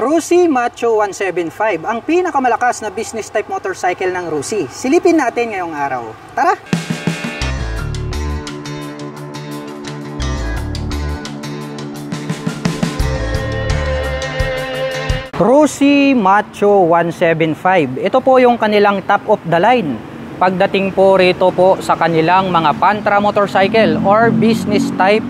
Rusi Macho 175, ang pinakamalakas na business type motorcycle ng Rusi. Silipin natin ngayong araw. Tara! Rusi Macho 175. Ito po yung kanilang top of the line. Pagdating po rito po sa kanilang mga pantra motorcycle or business type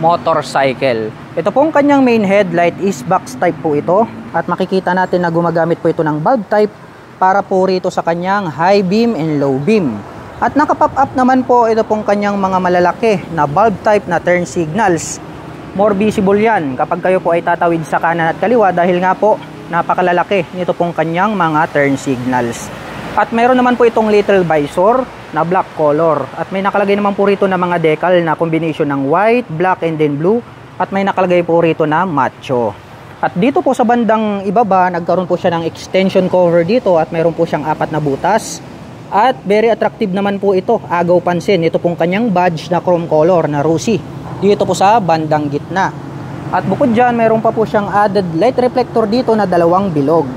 motorcycle. Ito pong kanyang main headlight is box type po ito. At makikita natin na gumagamit po ito ng bulb type para po rito sa kanyang high beam and low beam. At naka-pop up naman po ito pong kanyang mga malalaki na bulb type na turn signals. More visible yan kapag kayo po ay tatawid sa kanan at kaliwa dahil nga po napakalalaki nito pong kanyang mga turn signals. At meron naman po itong little visor na black color. At may nakalagay naman po rito na mga decal na combination ng white, black, and then blue. At may nakalagay po rito na macho. At dito po sa bandang ibaba, nagkaroon po siya ng extension cover dito at meron po siyang 4 na butas. At very attractive naman po ito, agaw pansin. Ito pong kanyang badge na chrome color na Rusi. Dito po sa bandang gitna. At bukod dyan, meron pa po siyang added light reflector dito na 2 bilog.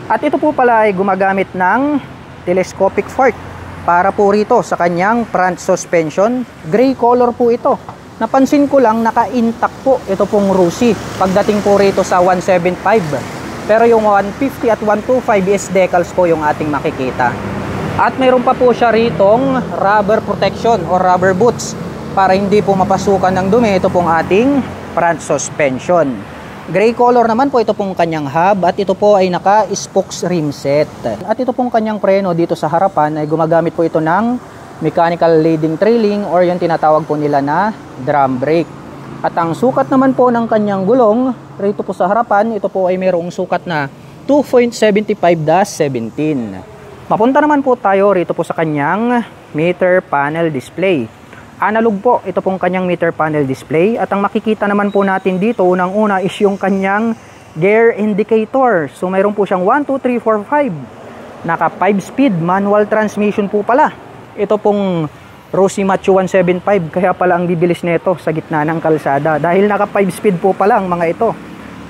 At ito po pala ay gumagamit ng telescopic fork para po rito sa kanyang front suspension. Gray color po ito. Napansin ko lang naka-intact po ito pong Rusi pagdating po rito sa 175. Pero yung 150 at 125 is decals po yung ating makikita. At mayroon pa po siya ritong rubber protection or rubber boots para hindi po mapasukan ng dumi ito pong ating front suspension. Gray color naman po ito pong kanyang hub at ito po ay naka-spokes rim set. At ito pong kanyang preno dito sa harapan ay gumagamit po ito ng mechanical leading trailing or yung tinatawag po nila na drum brake. At ang sukat naman po ng kanyang gulong rito po sa harapan, ito po ay mayroong sukat na 2.75-17. Mapunta naman po tayo rito po sa kanyang meter panel display. Analog po ito pong kanyang meter panel display at ang makikita naman po natin dito unang-una is yung kanyang gear indicator. So mayroon po siyang 1, 2, 3, 4, 5. Naka 5 speed manual transmission po pala. Ito pong Rusi Macho 175 kaya pala ang bibilis nito sa gitna ng kalsada dahil naka 5 speed po pala ang mga ito.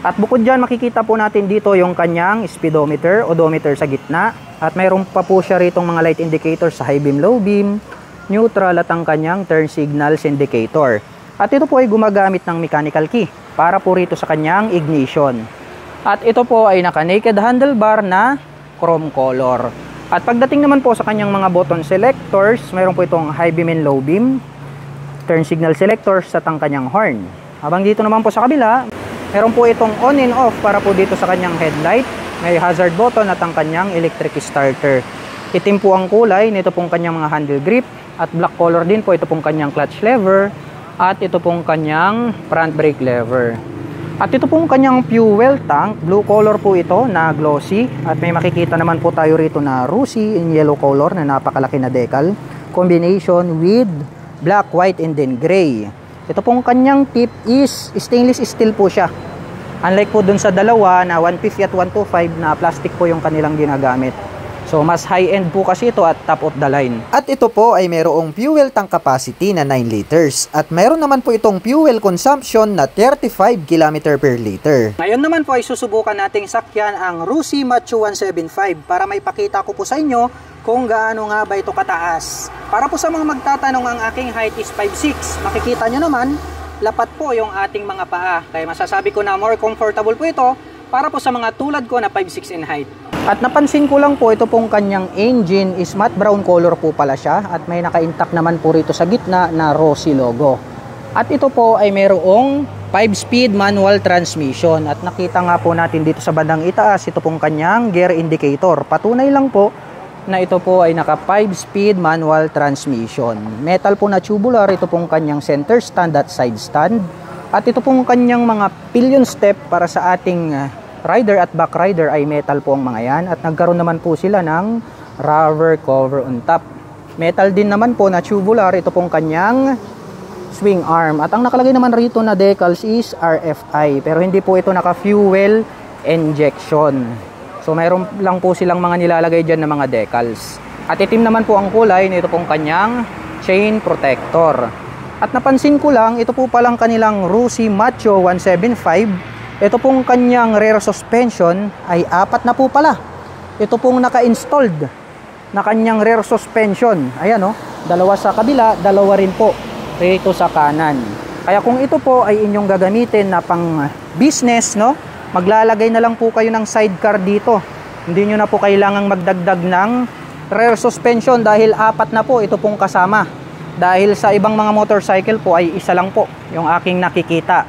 At bukod dyan makikita po natin dito yung kanyang speedometer, odometer sa gitna at mayroon pa po siya ritong mga light indicator sa high beam, low beam, neutral at ang kanyang turn signals indicator. At ito po ay gumagamit ng mechanical key para po rito sa kanyang ignition. At ito po ay naka naked handlebar na chrome color. At pagdating naman po sa kanyang mga button selectors, mayroon po itong high beam and low beam, turn signal selectors at ang kanyang horn. Habang dito naman po sa kabila, mayroon po itong on and off para po dito sa kanyang headlight, may hazard button at ang kanyang electric starter. Itim po ang kulay nito pong kanyang mga handle grip at black color din po ito pong kanyang clutch lever at ito pong kanyang front brake lever. At ito pong kanyang fuel tank, blue color po ito na glossy. At may makikita naman po tayo rito na Rusi in yellow color na napakalaki na decal. Combination with black, white, and then gray. Ito pong kanyang tip is stainless steel po siya. Unlike po dun sa dalawa na 150 at 125 na plastic po yung kanilang ginagamit. So mas high-end po kasi ito at top of the line. At ito po ay mayroong fuel tank capacity na 9 liters. At mayroon naman po itong fuel consumption na 35 km per liter. Ngayon naman po ay susubukan nating sakyan ang Rusi Macho 175 para may pakita ko po sa inyo kung gaano nga ba ito kataas. Para po sa mga magtatanong, ang aking height is 5'6". Makikita nyo naman, lapat po yung ating mga paa. Kaya masasabi ko na more comfortable po ito para po sa mga tulad ko na 5'6" in height. At napansin ko lang po ito pong kanyang engine is matte brown color po pala siya at may naka-intact naman po rito sa gitna na Rusi logo. At ito po ay mayroong 5-speed manual transmission at nakita nga po natin dito sa bandang itaas ito pong kanyang gear indicator. Patunay lang po na ito po ay naka 5-speed manual transmission. Metal po na tubular ito pong kanyang center stand at side stand. At ito pong kanyang mga pillion step para sa ating rider at back rider ay metal po ang mga yan at nagkaroon naman po sila ng rubber cover on top. Metal din naman po na tubular ito pong kanyang swing arm at ang nakalagay naman rito na decals is RFI pero hindi po ito naka fuel injection. So mayroon lang po silang mga nilalagay dyan na mga decals. At itim naman po ang kulay nito pong kanyang chain protector. At napansin ko lang ito po palang kanilang Rusi Macho 175 Ito pong kanyang rear suspension ay 4 na po pala. Ito pong naka-installed na kanyang rear suspension. Ayan o, dalawa sa kabila, dalawa rin po rito sa kanan. Kaya kung ito po ay inyong gagamitin na pang business, no, maglalagay na lang po kayo ng sidecar dito. Hindi nyo na po kailangang magdagdag ng rear suspension dahil 4 na po ito pong kasama. Dahil sa ibang mga motorcycle po ay isa lang po yung aking nakikita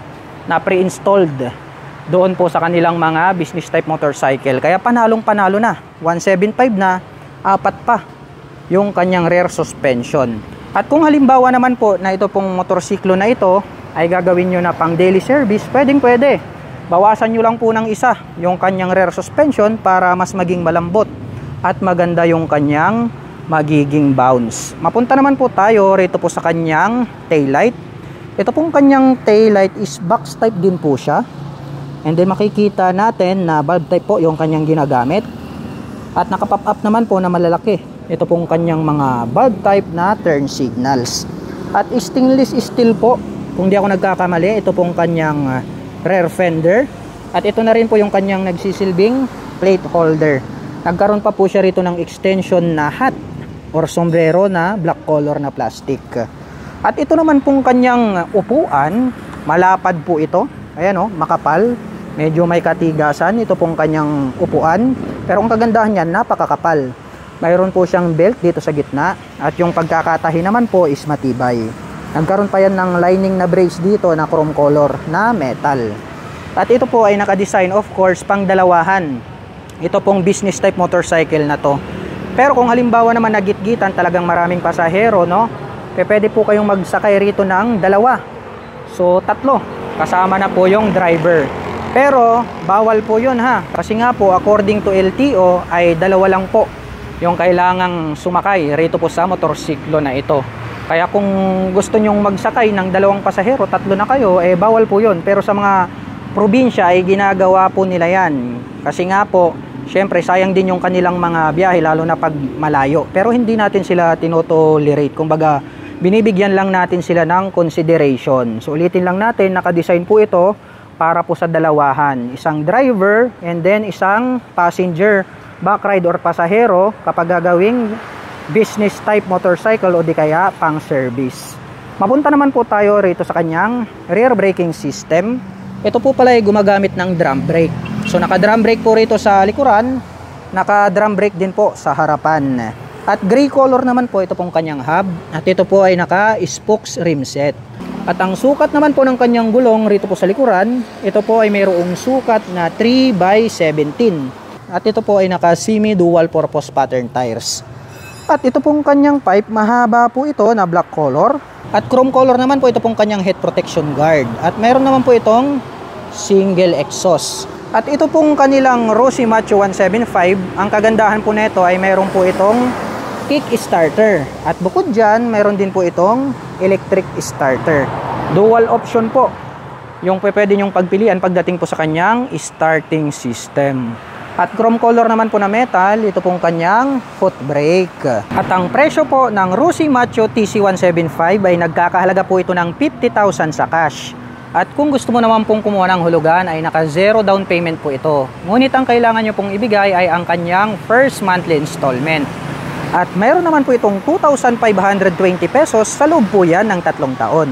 na pre-installed doon po sa kanilang mga business type motorcycle. Kaya panalong-panalo na. 175 na, 4 pa yung kanyang rear suspension. At kung halimbawa naman po na ito pong motorsiklo na ito ay gagawin nyo na pang daily service, pwedeng-pwede. Bawasan nyo lang po ng isa yung kanyang rear suspension para mas maging malambot at maganda yung kanyang magiging bounce. Mapunta naman po tayo rito po sa kanyang taillight. Ito pong kanyang taillight is box type din po siya. And then makikita natin na bulb type po yung kanyang ginagamit. At naka-pop up naman po na malalaki. Ito pong kanyang mga bulb type na turn signals. At stainless steel po, kung di ako nagkakamali, ito pong kanyang rear fender. At ito na rin po yung kanyang nagsisilbing plate holder. Nagkaroon pa po siya rito ng extension na hat or sombrero na black color na plastic. At ito naman pong kanyang upuan, malapad po ito. Ayan o, makapal. Medyo may katigasan ito pong kanyang upuan. Pero ang kagandahan niyan, napakakapal. Mayroon po siyang belt dito sa gitna. At yung pagkakatahi naman po is matibay. Nagkaroon pa yan ng lining na brace dito na chrome color na metal. At ito po ay nakadesign of course pang dalawahan. Ito pong business type motorcycle na to. Pero kung halimbawa naman nagitgitan talagang maraming pasahero, no? Pwede po kayong magsakay rito ng dalawa. So 3. Kasama na po yung driver. Pero bawal po yun ha. Kasi nga po according to LTO ay 2 lang po yung kailangang sumakay rito po sa motorsiklo na ito. Kaya kung gusto nyong magsakay ng 2 pasahero, 3 na kayo, eh bawal po yun. Pero sa mga probinsya ay ginagawa po nila yan. Kasi nga po, syempre sayang din yung kanilang mga biyahe lalo na pag malayo. Pero hindi natin sila tinotolerate. Kumbaga, binibigyan lang natin sila ng consideration. So ulitin lang natin, nakadesign po ito para po sa dalawahan. Isang driver and then isang passenger, backride or pasahero kapag gagawing business type motorcycle o di kaya pang service. Mapunta naman po tayo rito sa kanyang rear braking system. Ito po pala ay gumagamit ng drum brake. So naka drum brake po rito sa likuran, naka drum brake din po sa harapan. At gray color naman po ito pong kanyang hub. At ito po ay naka spokes rim set. At ang sukat naman po ng kanyang gulong rito po sa likuran, ito po ay mayroong sukat na 3x17. At ito po ay naka semi dual purpose pattern tires. At ito pong kanyang pipe, mahaba po ito na black color. At chrome color naman po ito pong kanyang head protection guard. At mayroon naman po itong single exhaust. At ito pong kanilang Rossi Macho 175, ang kagandahan po nito ay mayroon po itong kick starter. At bukod dyan, mayroon din po itong electric starter. Dual option po yung pwede nyong pagpilian pagdating po sa kanyang starting system. At chrome color naman po na metal, ito pong kanyang foot brake. At ang presyo po ng Rossi Macho TC175 ay nagkakahalaga po ito ng 50,000 sa cash. At kung gusto mo naman pong kumuha ng hulugan ay naka 0 down payment po ito. Ngunit ang kailangan nyo pong ibigay ay ang kanyang first monthly installment. At mayroon naman po itong 2,520 pesos sa loob po yan ng 3 taon.